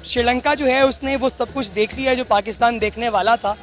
श्रीलंका जो है उसने वो सब कुछ देख लिया जो पाकिस्तान देखने वाला था।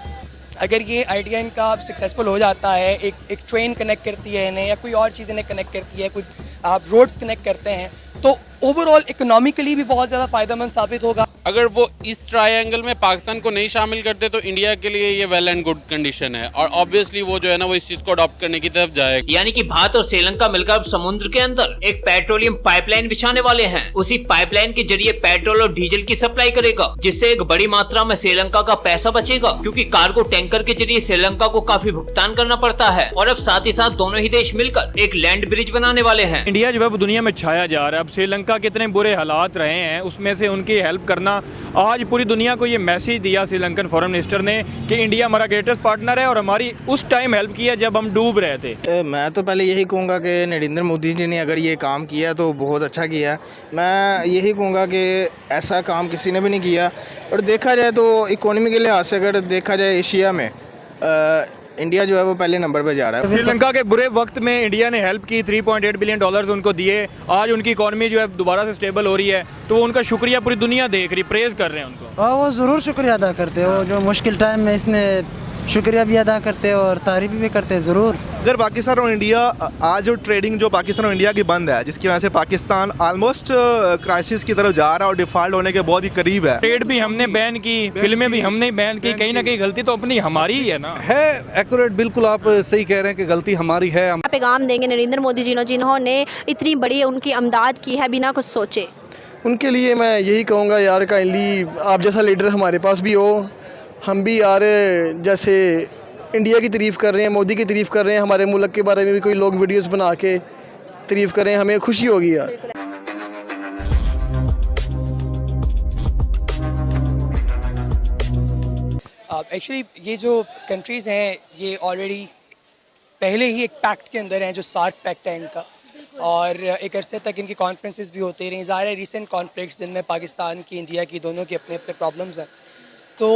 अगर ये आइडिया इनका सक्सेसफुल हो जाता है, एक ट्रेन कनेक्ट करती है इन्हें या कोई और चीज़ इन्हें कनेक्ट करती है, कोई रोड्स कनेक्ट करते हैं, तो ओवरऑल इकोनॉमिकली भी बहुत ज़्यादा फ़ायदेमंद साबित होगा। अगर वो इस ट्रायंगल में पाकिस्तान को नहीं शामिल करते तो इंडिया के लिए ये वेल एंड गुड कंडीशन है और ऑब्वियसली वो जो है ना वो इस चीज को अडॉप्ट करने की तरफ जाएगा। यानी कि भारत और श्रीलंका मिलकर अब समुद्र के अंदर एक पेट्रोलियम पाइपलाइन बिछाने वाले हैं। उसी पाइपलाइन के जरिए पेट्रोल और डीजल की सप्लाई करेगा, जिससे एक बड़ी मात्रा में श्रीलंका का पैसा बचेगा, क्योंकि कार्गो टैंकर के जरिए श्रीलंका को काफी भुगतान करना पड़ता है। और अब साथ ही साथ दोनों ही देश मिलकर एक लैंड ब्रिज बनाने वाले हैं। इंडिया जो है दुनिया में छाया जा रहा है। अब श्रीलंका के इतने बुरे हालात रहे हैं, उसमें से उनकी हेल्प करना, आज पूरी दुनिया को ये मैसेज दिया श्रीलंकन फॉरेन मिनिस्टर ने कि इंडिया हमारा ग्रेटेस्ट पार्टनर है और हमारी उस टाइम हेल्प किया जब हम डूब रहे थे। मैं तो पहले यही कहूँगा कि नरेंद्र मोदी जी ने अगर ये काम किया तो बहुत अच्छा किया। मैं यही कहूँगा कि ऐसा काम किसी ने भी नहीं किया। और देखा जाए तो इकोनॉमी के लिहाज से अगर देखा जाए एशिया में इंडिया जो है वो पहले नंबर पे जा रहा है। श्रीलंका के बुरे वक्त में इंडिया ने हेल्प की, $3.8 बिलियन उनको दिए। आज उनकी इकोनॉमी जो है दोबारा से स्टेबल हो रही है, तो वो उनका शुक्रिया पूरी दुनिया देख रही, प्रेज कर रहे हैं उनको। वो ज़रूर शुक्रिया अदा करते हो, जो मुश्किल टाइम में इसने शुक्रिया भी अदा करते हैं और तारीफ भी करते हैं ज़रूर। अगर पाकिस्तान और इंडिया आज जो ट्रेडिंग जो पाकिस्तान और इंडिया की बंद है, जिसकी वजह से पाकिस्तान ऑलमोस्ट क्राइसिस की तरफ जा रहा है और डिफॉल्ट होने के बहुत ही करीब है। ट्रेड भी हमने बैन की, फिल्में भी हमने बैन की, कहीं ना कहीं गलती तो अपनी हमारी ही है ना। है एक्यूरेट, बिल्कुल आप सही कह रहे हैं कि गलती हमारी है। हम पैगाम देंगे नरेंद्र मोदी जी जिन्होंने इतनी बड़ी उनकी अमदाद की है बिना कुछ सोचे। उनके लिए मैं यही कहूँगा यार, काइंडली आप जैसा लीडर हमारे पास भी हो। हम भी यार जैसे इंडिया की तारीफ़ कर रहे हैं, मोदी की तारीफ़ कर रहे हैं, हमारे मुल्क के बारे में भी कोई लोग वीडियोस बना के तारीफ़ करें, हमें खुशी होगी यार। एक्चुअली ये जो कंट्रीज़ हैं ये ऑलरेडी पहले ही एक पैक्ट के अंदर हैं, जो सार्क पैक्ट है इनका, और एक अरसे तक इनकी कॉन्फ्रेंसेस भी होती रही। ज़ाहिर है रिसेंट कॉन्फ्लिक्ट्स जिनमें पाकिस्तान की, इंडिया की, दोनों के अपने अपने प्रॉब्लम्स हैं, तो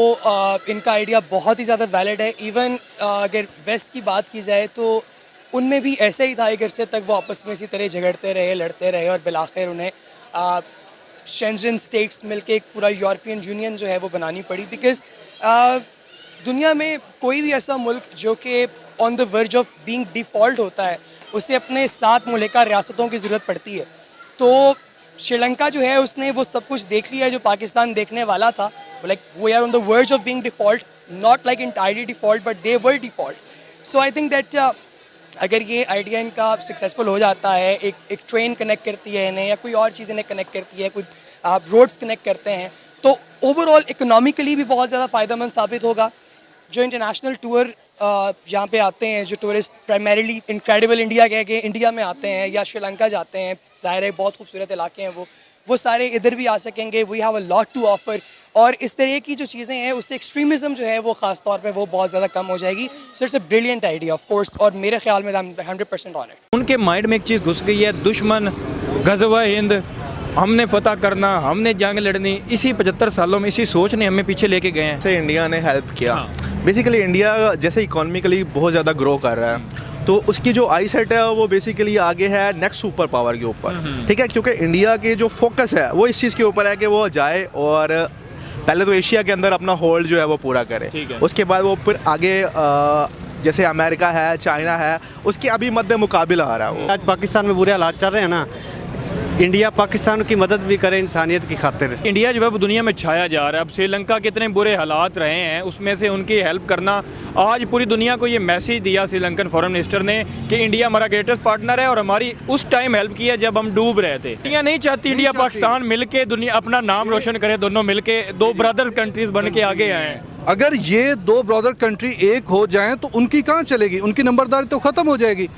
इनका आइडिया बहुत ही ज़्यादा वैलिड है। इवन अगर वेस्ट की बात की जाए तो उनमें भी ऐसे ही था, एक अरसे तक वो आपस में इसी तरह झगड़ते रहे, लड़ते रहे, और बिलाखिर उन्हें शेंजन स्टेट्स मिलके एक पूरा यूरोपियन यूनियन जो है वो बनानी पड़ी। बिकॉज़ दुनिया में कोई भी ऐसा मुल्क जो कि on the verge of being default होता है, उसे अपने 7 मुल्का रियासतों की ज़रूरत पड़ती है। तो श्रीलंका जो है उसने वो सब कुछ देख लिया जो पाकिस्तान देखने वाला था। Like we are on the verge of being default, not like entirely default, but they were default. So I think that अगर ये आइडिया इनका सक्सेसफुल हो जाता है, एक ट्रेन कनेक्ट करती है इन्हें या कोई और चीज़ इन्हें कनेक्ट करती है, कोई रोड्स कनेक्ट करते हैं, तो ओवरऑल इकोनॉमिकली भी बहुत ज़्यादा फ़ायदेमंद साबित होगा। जो इंटरनेशनल टूर यहाँ पे आते हैं, जो टूरिस्ट प्राइमरीली इनक्रेडिबल इंडिया कह के इंडिया में आते हैं या श्रीलंका जाते हैं, ज़ाहिर है बहुत खूबसूरत इलाके हैं वो सारे इधर भी आ सकेंगे। We have a lot to offer, और इस तरह की जो चीज़ें हैं उससे एक्सट्रीमिज़म जो है वो ख़ास तौर पे वो बहुत ज़्यादा कम हो जाएगी। So it's a brilliant idea of course, और मेरे ख्याल में 100% ऑन इट। उनके माइंड में एक चीज़ घुस गई है, दुश्मन, गज़वा हिंद, हमने फतह करना, हमने जंग लड़नी। इसी 75 सालों में इसी सोच ने हमें पीछे लेके गए हैं। से इंडिया ने हेल्प किया। बेसिकली इंडिया जैसे इकोनॉमिकली बहुत ज़्यादा ग्रो कर रहा है, तो उसकी जो आई सेट है वो बेसिकली आगे है नेक्स्ट सुपर पावर के ऊपर, ठीक है। क्योंकि इंडिया के जो फोकस है वो इस चीज़ के ऊपर है कि वो जाए और पहले तो एशिया के अंदर अपना होल्ड जो है वो पूरा करे, उसके बाद वो फिर आगे जैसे अमेरिका है, चाइना है, उसके अभी मद्दे मुकाबिला आ रहा है वो। आज पाकिस्तान में बुरे हालात चल रहे हैं ना, इंडिया पाकिस्तान की मदद भी करे इंसानियत की खातिर। इंडिया जो है दुनिया में छाया जा रहा है। अब श्रीलंका के इतने बुरे हालात रहे हैं, उसमें से उनकी हेल्प करना, आज पूरी दुनिया को ये मैसेज दिया श्रीलंकन फॉरेन मिनिस्टर ने कि इंडिया हमारा ग्रेटेस्ट पार्टनर है और हमारी उस टाइम हेल्प किया जब हम डूब रहे थे। इंडिया नहीं चाहती इंडिया पाकिस्तान मिलके दुनिया अपना नाम रोशन करे, दोनों मिलके 2 ब्रदर कंट्रीज बन के आगे आए। अगर ये 2 ब्रदर कंट्री एक हो जाएं तो उनकी कहाँ चलेगी, उनकी नंबरदारी तो ख़त्म हो जाएगी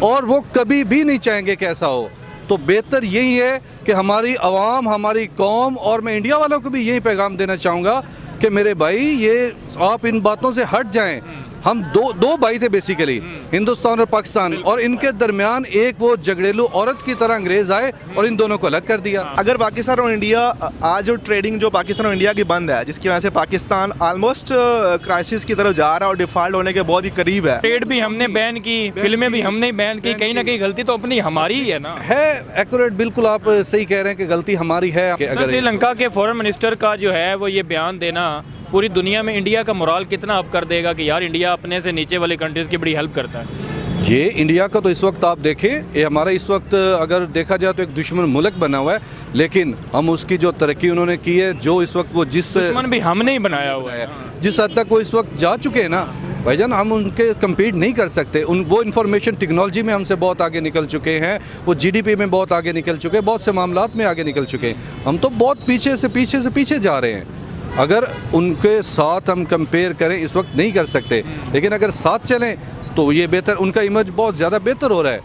और वो कभी भी नहीं चाहेंगे कि ऐसा हो। तो बेहतर यही है कि हमारी आवाम, हमारी कौम, और मैं इंडिया वालों को भी यही पैगाम देना चाहूँगा कि मेरे भाई ये आप इन बातों से हट जाएं हम दो भाई थे बेसिकली, हिंदुस्तान और पाकिस्तान, और इनके दरमियान एक वो झगड़ेलू औरत की तरह अंग्रेज आए और इन दोनों को अलग कर दिया। अगर पाकिस्तान और इंडिया आज जो ट्रेडिंग जो पाकिस्तान और इंडिया की बंद है, जिसकी वजह से पाकिस्तान ऑलमोस्ट क्राइसिस की तरफ जा रहा है और डिफॉल्ट होने के बहुत ही करीब है। ट्रेड भी हमने बैन की, फिल्में भी हमने बैन की, कहीं ना कहीं गलती तो अपनी हमारी ही है ना। है एक्यूरेट, बिल्कुल आप सही कह रहे हैं कि गलती हमारी है। अगर श्रीलंका के फॉरेन मिनिस्टर का जो है वो ये बयान देना पूरी दुनिया में इंडिया का मोराल कितना अप कर देगा कि यार इंडिया अपने से नीचे वाले कंट्रीज की बड़ी हेल्प करता है। ये इंडिया का तो इस वक्त आप देखें, ये हमारा इस वक्त अगर देखा जाए तो एक दुश्मन मुल्क बना हुआ है, लेकिन हम उसकी जो तरक्की उन्होंने की है, जो इस वक्त वो जिस दुश्मन भी हमने ही बनाया हुआ है, जिस हद तक वो इस वक्त जा चुके हैं ना भाईजान, हम उनके कम्पीट नहीं कर सकते। वो इंफॉर्मेशन टेक्नोलॉजी में हमसे बहुत आगे निकल चुके हैं, वो जीडीपी में बहुत आगे निकल चुके हैं, बहुत से मामलात में आगे निकल चुके हैं। हम तो बहुत पीछे जा रहे हैं। अगर उनके साथ हम कंपेयर करें इस वक्त नहीं कर सकते, लेकिन अगर साथ चलें तो ये बेहतर, उनका इमेज बहुत ज़्यादा बेहतर हो रहा है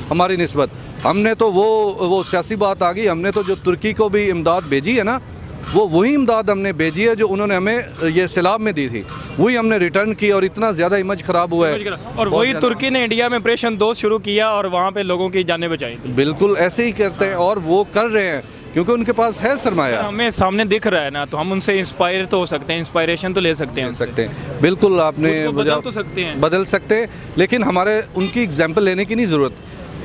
हमारी निस्बत। हमने तो वो सियासी बात आ गई, हमने तो जो तुर्की को भी इमदाद भेजी है ना, वही इमदाद हमने भेजी है जो उन्होंने हमें ये सैलाब में दी थी, वही हमने रिटर्न की और इतना ज़्यादा इमेज ख़राब हुआ है। और वही तुर्की ने इंडिया में ऑपरेशन 2 शुरू किया और वहाँ पे लोगों की जानें बचाई। बिल्कुल ऐसे ही करते हैं और वो कर रहे हैं क्योंकि उनके पास है सरमाया। हमें सामने दिख रहा है ना, तो हम उनसे इंस्पायर तो हो सकते हैं, इंस्पायरेशन तो ले सकते हैं। बिल्कुल आपने बदल तो सकते हैं, बदल सकते हैं, लेकिन हमारे उनकी एग्जाम्पल लेने की नहीं ज़रूरत।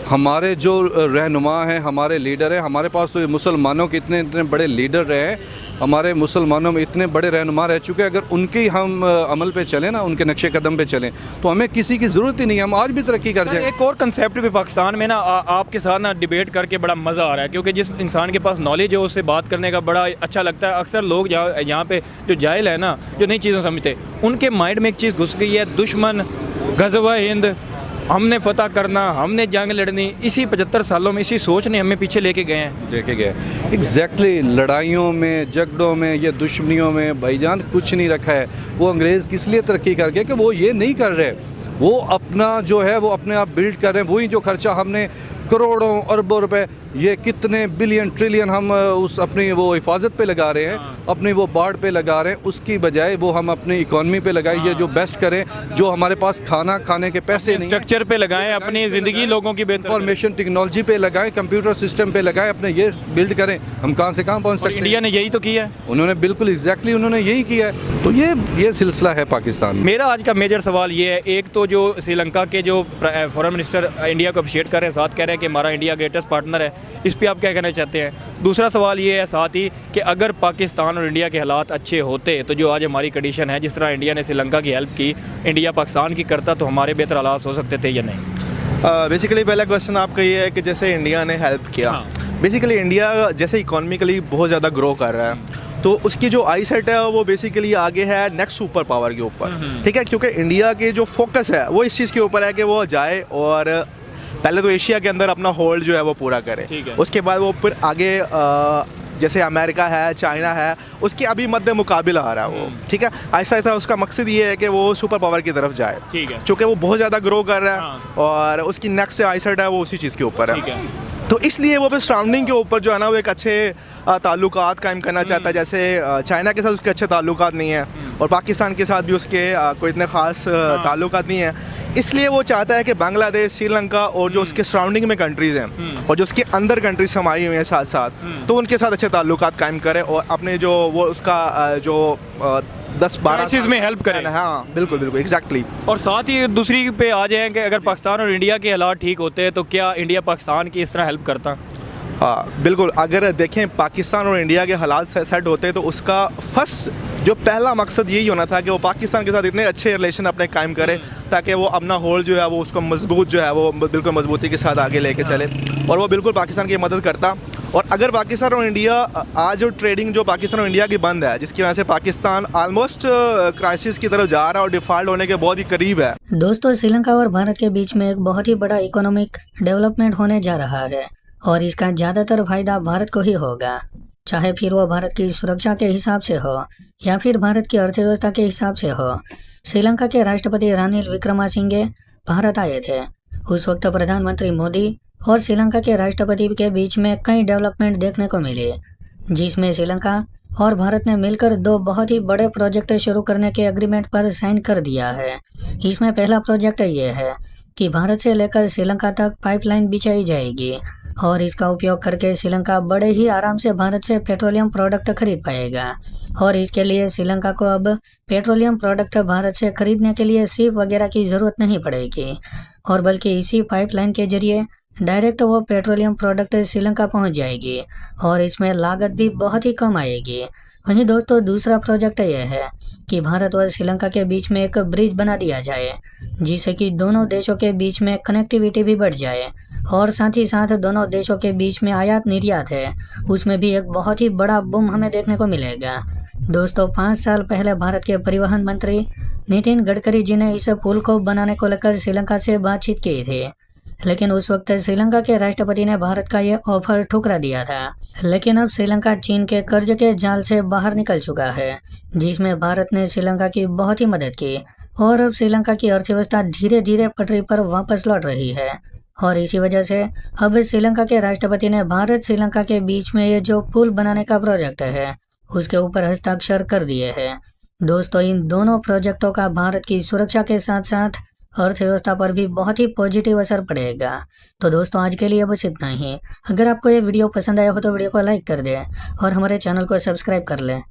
हमारे जो रहनुमा हैं, हमारे लीडर हैं, हमारे पास तो मुसलमानों के इतने बड़े लीडर रहे हैं, हमारे मुसलमानों में इतने बड़े रहनुमा रह चुके हैं। अगर उनके हम अमल पे चलें ना, उनके नक्शे कदम पे चलें, तो हमें किसी की ज़रूरत ही नहीं है, हम आज भी तरक्की कर जाएं। एक और कंसेप्ट भी पाकिस्तान में ना आपके साथ ना डिबेट करके बड़ा मज़ा आ रहा है, क्योंकि जिस इंसान के पास नॉलेज है उससे बात करने का बड़ा अच्छा लगता है। अक्सर लोग यहाँ पे जो जाहिल है ना, जो नई चीज़ें समझते, उनके माइंड में एक चीज़ घुस गई है, दुश्मन, गज़वा हिंद, हमने फतह करना, हमने जंग लड़नी। इसी 75 सालों में इसी सोच ने हमें पीछे लेके गए हैं। एग्जैक्टली, लड़ाइयों में, झगड़ों में, ये दुश्मनियों में भाईजान कुछ नहीं रखा है। वो अंग्रेज़ किस लिए तरक्की कर गए कि वो ये नहीं कर रहे, वो अपना जो है वो अपने आप बिल्ड कर रहे हैं। वही जो खर्चा हमने करोड़ों अरबों रुपए, ये कितने बिलियन ट्रिलियन हम उस अपनी वो हिफाजत पे लगा रहे हैं, अपनी वो बाढ़ पे लगा रहे हैं, उसकी बजाय वो हम अपनी इकॉनमी पे लगाएं, ये जो बेस्ट करें, जो हमारे पास खाने के पैसे नहीं, स्ट्रक्चर पे लगाएं, अपनी ज़िंदगी लोगों की बेहतर, इंफॉर्मेशन टेक्नोलॉजी पे लगाएं, कंप्यूटर सिस्टम पे लगाएं, अपने ये बिल्ड करें, हम कहाँ से कहाँ पहुँच सकते हैं। इंडिया ने यही तो किया है, उन्होंने बिल्कुल एग्जैक्टली उन्होंने यही किया है। तो ये सिलसिला है पाकिस्तान में। मेरा आज का मेजर सवाल ये है, एक तो जो श्रीलंका के जो फॉरेन मिनिस्टर इंडिया को अप्रिशिएट कर रहे हैं, साथ कह रहे हैं कि हमारा इंडिया ग्रेटेस्ट पार्टनर है, इस पर आप क्या कहना चाहते हैं? दूसरा सवाल ये है साथ ही कि अगर पाकिस्तान और इंडिया के हालात अच्छे होते तो जो आज हमारी कंडीशन है, जिस तरह इंडिया ने श्रीलंका की हेल्प की, इंडिया पाकिस्तान की करता, तो हमारे बेहतर हालात हो सकते थे या नहीं? बेसिकली पहला क्वेश्चन आपका ये है कि जैसे इंडिया ने हेल्प किया, बेसिकली इंडिया जैसे इकोनॉमिकली बहुत ज़्यादा ग्रो कर रहा है, तो उसकी जो आई सेट है वो बेसिकली आगे है नेक्स्ट सुपर पावर के ऊपर, ठीक है, क्योंकि इंडिया के जो फोकस है वो इस चीज़ के ऊपर है कि वो जाए और पहले तो एशिया के अंदर अपना होल्ड जो है वो पूरा करे, उसके बाद वो फिर आगे जैसे अमेरिका है, चाइना है, उसके अभी मध्य मुकाबला आ रहा है वो, ठीक है, ऐसा ऐसा उसका मकसद ये है कि वो सुपर पावर की तरफ जाए, ठीक है, चूँकि वो बहुत ज़्यादा ग्रो कर रहा है और उसकी नेक्स्ट आई सेट है वो उसी चीज़ के ऊपर है, तो इसलिए वो फिर सराउंडिंग के ऊपर जो है ना वो एक अच्छे ताल्लुकात कायम करना चाहता है। जैसे चाइना के साथ उसके अच्छे ताल्लुकात नहीं है और पाकिस्तान के साथ भी उसके कोई इतने ख़ास ताल्लुकात नहीं है, इसलिए वो चाहता है कि बांग्लादेश, श्रीलंका और जो उसके सराउंडिंग में कंट्रीज़ हैं और जो उसके अंदर कंट्रीज समाई हुई हैं साथ साथ, तो उनके साथ अच्छे ताल्लुकात कायम करे और अपने जो वो उसका जो 10-12 चीज़ में हेल्प करें। हाँ बिल्कुल बिल्कुल एग्जैक्टली। और साथ ही दूसरी पे आ जाए कि अगर पाकिस्तान और इंडिया के हालात ठीक होते तो क्या इंडिया पाकिस्तान की इस तरह हेल्प करता? हाँ बिल्कुल, अगर देखें पाकिस्तान और इंडिया के हालात सेट होते तो उसका फर्स्ट जो पहला मकसद यही होना था कि वो पाकिस्तान के साथ इतने अच्छे रिलेशन अपने कायम करे ताकि वो अपना होल्ड जो है वो उसको मजबूत जो है वो बिल्कुल मजबूती के साथ आगे लेके चले, और वो बिल्कुल पाकिस्तान की मदद करता। और अगर पाकिस्तान और इंडिया आज जो ट्रेडिंग जो पाकिस्तान और इंडिया की बंद है, जिसकी वजह से पाकिस्तान ऑलमोस्ट क्राइसिस की तरफ जा रहा है और डिफॉल्ट होने के बहुत ही करीब है। दोस्तों, श्रीलंका और भारत के बीच में एक बहुत ही बड़ा इकोनॉमिक डेवलपमेंट होने जा रहा है और इसका ज़्यादातर फायदा भारत को ही होगा, चाहे फिर वो भारत की सुरक्षा के हिसाब से हो या फिर भारत की अर्थव्यवस्था के हिसाब से हो। श्रीलंका के राष्ट्रपति रानिल विक्रमासिंघे भारत आए थे। उस वक्त प्रधानमंत्री मोदी और श्रीलंका के राष्ट्रपति के बीच में कई डेवलपमेंट देखने को मिले, जिसमें श्रीलंका और भारत ने मिलकर 2 बहुत ही बड़े प्रोजेक्ट शुरू करने के एग्रीमेंट पर साइन कर दिया है। इसमें पहला प्रोजेक्ट ये है कि भारत से लेकर श्रीलंका तक पाइपलाइन बिछाई जाएगी और इसका उपयोग करके श्रीलंका बड़े ही आराम से भारत से पेट्रोलियम प्रोडक्ट खरीद पाएगा। और इसके लिए श्रीलंका को अब पेट्रोलियम प्रोडक्ट भारत से खरीदने के लिए शिप वगैरह की ज़रूरत नहीं पड़ेगी, और बल्कि इसी पाइपलाइन के जरिए डायरेक्ट वो पेट्रोलियम प्रोडक्ट श्रीलंका पहुंच जाएगी और इसमें लागत भी बहुत ही कम आएगी। वहीं दोस्तों दूसरा प्रोजेक्ट यह है कि भारत और श्रीलंका के बीच में एक ब्रिज बना दिया जाए, जिससे कि दोनों देशों के बीच में कनेक्टिविटी भी बढ़ जाए और साथ ही साथ दोनों देशों के बीच में आयात निर्यात है उसमें भी एक बहुत ही बड़ा बूम हमें देखने को मिलेगा। दोस्तों 5 साल पहले भारत के परिवहन मंत्री नितिन गडकरी जी ने इस पुल को बनाने को लेकर श्रीलंका से बातचीत की थी, लेकिन उस वक्त श्रीलंका के राष्ट्रपति ने भारत का ये ऑफर ठुकरा दिया था। लेकिन अब श्रीलंका चीन के कर्ज के जाल से बाहर निकल चुका है, जिसमें भारत ने श्रीलंका की बहुत ही मदद की और अब श्रीलंका की अर्थव्यवस्था धीरे धीरे पटरी पर वापस लौट रही है। और इसी वजह से अब श्रीलंका के राष्ट्रपति ने भारत श्रीलंका के बीच में ये जो पुल बनाने का प्रोजेक्ट है उसके ऊपर हस्ताक्षर कर दिए हैं। दोस्तों इन दोनों प्रोजेक्टों का भारत की सुरक्षा के साथ साथ अर्थव्यवस्था पर भी बहुत ही पॉजिटिव असर पड़ेगा। तो दोस्तों आज के लिए बस इतना ही। अगर आपको ये वीडियो पसंद आया हो तो वीडियो को लाइक कर दें और हमारे चैनल को सब्सक्राइब कर लें।